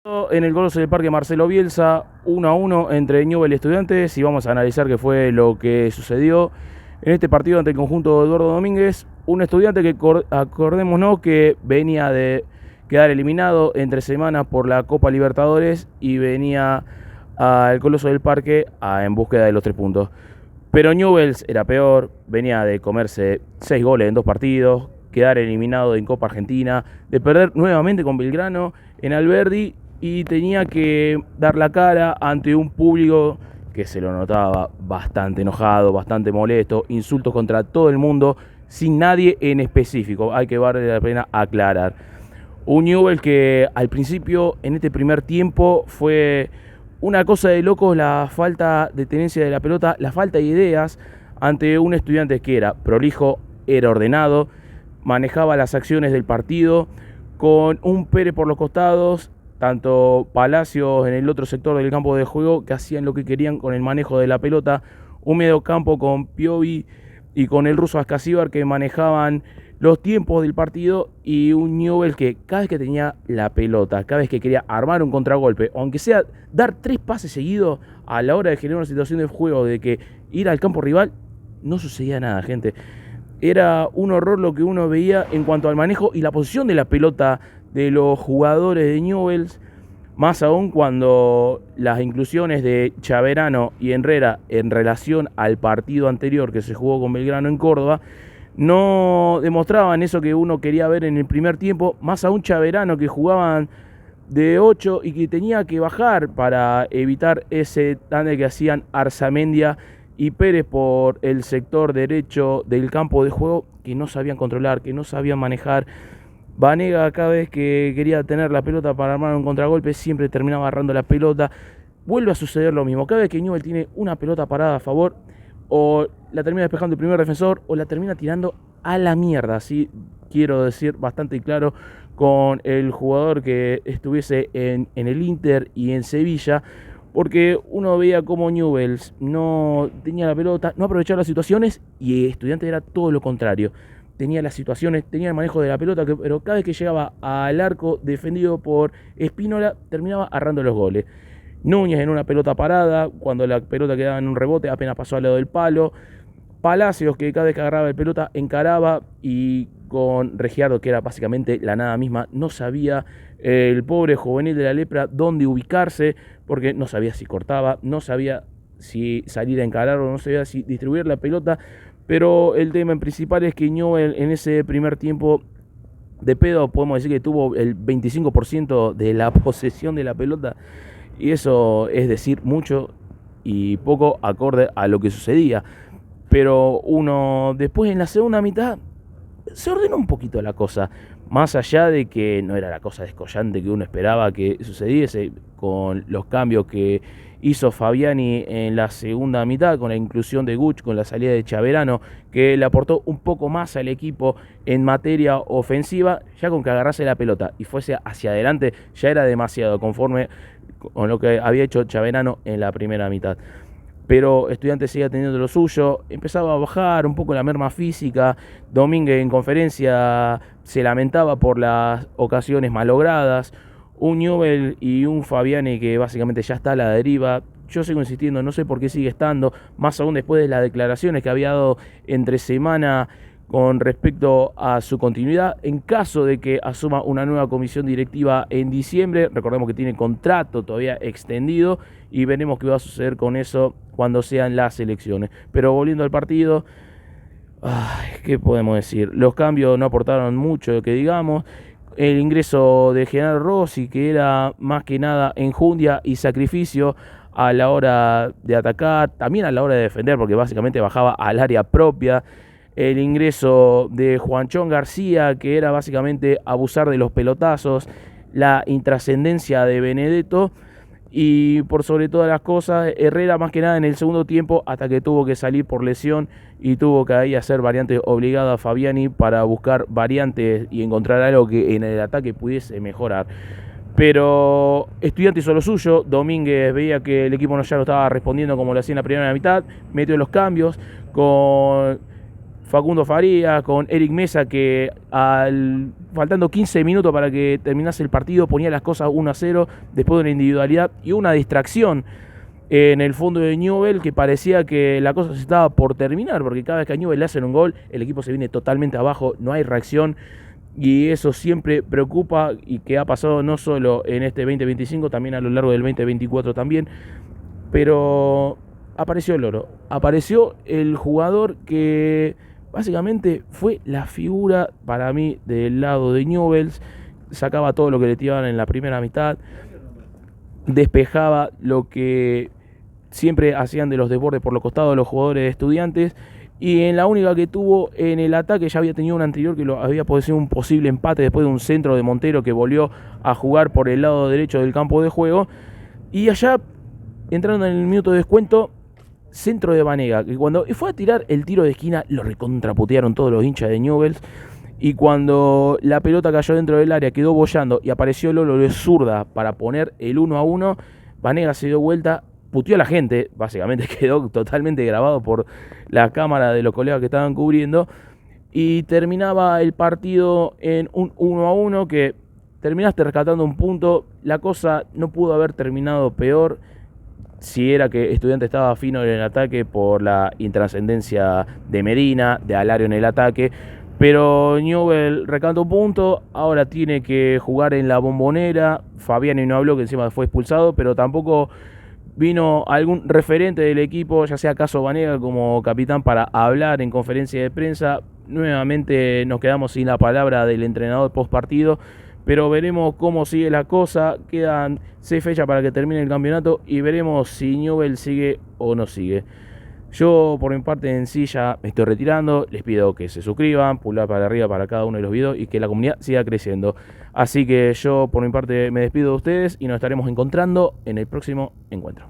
En el Coloso del Parque Marcelo Bielsa, 1-1 entre Newell's y Estudiantes, y vamos a analizar qué fue lo que sucedió en este partido ante el conjunto de Eduardo Domínguez. Un Estudiante que, acordémonos, que venía de quedar eliminado entre semanas por la Copa Libertadores y venía al Coloso del Parque en búsqueda de los 3 puntos. Pero Newell's era peor, venía de comerse 6 goles en 2 partidos, quedar eliminado en Copa Argentina, de perder nuevamente con Belgrano en Alberdi, y tenía que dar la cara ante un público que se lo notaba bastante enojado, bastante molesto, insultos contra todo el mundo, sin nadie en específico. Hay que valer la pena aclarar. Un Newell's que al principio, en este primer tiempo, fue una cosa de locos la falta de tenencia de la pelota, la falta de ideas ante un Estudiante que era prolijo, era ordenado, manejaba las acciones del partido, con un Pérez por los costados, tanto Palacios en el otro sector del campo de juego, que hacían lo que querían con el manejo de la pelota, un medio campo con Piovi y con el ruso Ascasíbar que manejaban los tiempos del partido, y un Newell's que cada vez que tenía la pelota, cada vez que quería armar un contragolpe, aunque sea dar 3 pases seguidos a la hora de generar una situación de juego, de que ir al campo rival, no sucedía nada, gente. Era un horror lo que uno veía en cuanto al manejo y la posición de la pelota de los jugadores de Newell's, más aún cuando las inclusiones de Chaverano y Herrera en relación al partido anterior que se jugó con Belgrano en Córdoba no demostraban eso que uno quería ver en el primer tiempo, más aún Chaverano, que jugaban de 8 y que tenía que bajar para evitar ese tándem que hacían Arzamendia y Pérez por el sector derecho del campo de juego, que no sabían controlar, que no sabían manejar. Vanega, cada vez que quería tener la pelota para armar un contragolpe, siempre terminaba agarrando la pelota. Vuelve a suceder lo mismo. Cada vez que Newell's tiene una pelota parada a favor, o la termina despejando el primer defensor, o la termina tirando a la mierda. Así quiero decir bastante claro, con el jugador que estuviese en el Inter y en Sevilla, porque uno veía como Newell's no tenía la pelota, no aprovechaba las situaciones, y Estudiantes era todo lo contrario. Tenía las situaciones, tenía el manejo de la pelota, pero cada vez que llegaba al arco defendido por Espínola, terminaba agarrando los goles. Núñez en una pelota parada, cuando la pelota quedaba en un rebote, apenas pasó al lado del palo. Palacios, que cada vez que agarraba la pelota encaraba, y con Regiardo, que era básicamente la nada misma, no sabía el pobre juvenil de la Lepra dónde ubicarse, porque no sabía si cortaba, no sabía si salir a encarar, o no sabía si distribuir la pelota. Pero el tema principal es que Newell's en ese primer tiempo de pedo podemos decir que tuvo el 25% de la posesión de la pelota, y eso es decir mucho y poco acorde a lo que sucedía. Pero uno después, en la segunda mitad, se ordenó un poquito la cosa, más allá de que no era la cosa descollante que uno esperaba que sucediese, con los cambios que hizo Fabiani en la segunda mitad, con la inclusión de Guch, con la salida de Chaverano, que le aportó un poco más al equipo en materia ofensiva. Ya con que agarrase la pelota y fuese hacia adelante ya era demasiado, conforme con lo que había hecho Chaverano en la primera mitad. Pero Estudiantes seguía teniendo lo suyo, empezaba a bajar un poco la merma física. Domínguez en conferencia se lamentaba por las ocasiones malogradas. Un Newell's y un Fabiani que básicamente ya está a la deriva. Yo sigo insistiendo, no sé por qué sigue estando, más aún después de las declaraciones que había dado entre semana con respecto a su continuidad en caso de que asuma una nueva comisión directiva en diciembre. Recordemos que tiene contrato todavía extendido, y veremos qué va a suceder con eso cuando sean las elecciones. Pero volviendo al partido, ¿qué podemos decir? Los cambios no aportaron mucho, que digamos. El ingreso de Genaro Rossi, que era más que nada enjundia y sacrificio a la hora de atacar, también a la hora de defender, porque básicamente bajaba al área propia. El ingreso de Juanchón García, que era básicamente abusar de los pelotazos. La intrascendencia de Benedetto. Y por sobre todas las cosas, Herrera más que nada en el segundo tiempo, hasta que tuvo que salir por lesión y tuvo que ahí hacer variantes obligadas a Fabiani para buscar variantes y encontrar algo que en el ataque pudiese mejorar. Pero Estudiantes hizo lo suyo. Domínguez veía que el equipo ya no estaba respondiendo como lo hacía en la primera mitad, metió los cambios con Facundo Farías, con Eric Mesa, que faltando 15 minutos para que terminase el partido ponía las cosas 1-0 después de una individualidad y una distracción en el fondo de Newell, que parecía que la cosa se estaba por terminar, porque cada vez que a Newell le hacen un gol, el equipo se viene totalmente abajo, no hay reacción, y eso siempre preocupa, y que ha pasado no solo en este 2025, también a lo largo del 2024 también. Pero apareció el oro, apareció el jugador que básicamente fue la figura para mí del lado de Newell's, sacaba todo lo que le tiraban en la primera mitad, despejaba lo que siempre hacían de los desbordes por los costados los jugadores de Estudiantes, y en la única que tuvo en el ataque ya había tenido un anterior que lo había podido ser un posible empate después de un centro de Montero que volvió a jugar por el lado derecho del campo de juego, y allá entrando en el minuto de descuento, centro de Banega, que cuando fue a tirar el tiro de esquina lo recontraputearon todos los hinchas de Newell's, y cuando la pelota cayó dentro del área quedó boyando y apareció Lolo de zurda para poner el 1-1, Banega se dio vuelta, puteó a la gente, básicamente quedó totalmente grabado por la cámara de los colegas que estaban cubriendo, y terminaba el partido en un 1-1 que terminaste rescatando un punto. La cosa no pudo haber terminado peor si era que Estudiante estaba fino en el ataque por la intrascendencia de Medina, de Alario en el ataque, pero Newell recantó un punto, ahora tiene que jugar en la Bombonera. Fabiani no habló, que encima fue expulsado, pero tampoco vino algún referente del equipo, ya sea Caso Banega como capitán, para hablar en conferencia de prensa. Nuevamente nos quedamos sin la palabra del entrenador post partido, pero veremos cómo sigue la cosa. Quedan 6 fechas para que termine el campeonato y veremos si Newell sigue o no sigue. Yo por mi parte en sí ya me estoy retirando, les pido que se suscriban, pulgar para arriba para cada uno de los videos y que la comunidad siga creciendo. Así que yo por mi parte me despido de ustedes y nos estaremos encontrando en el próximo encuentro.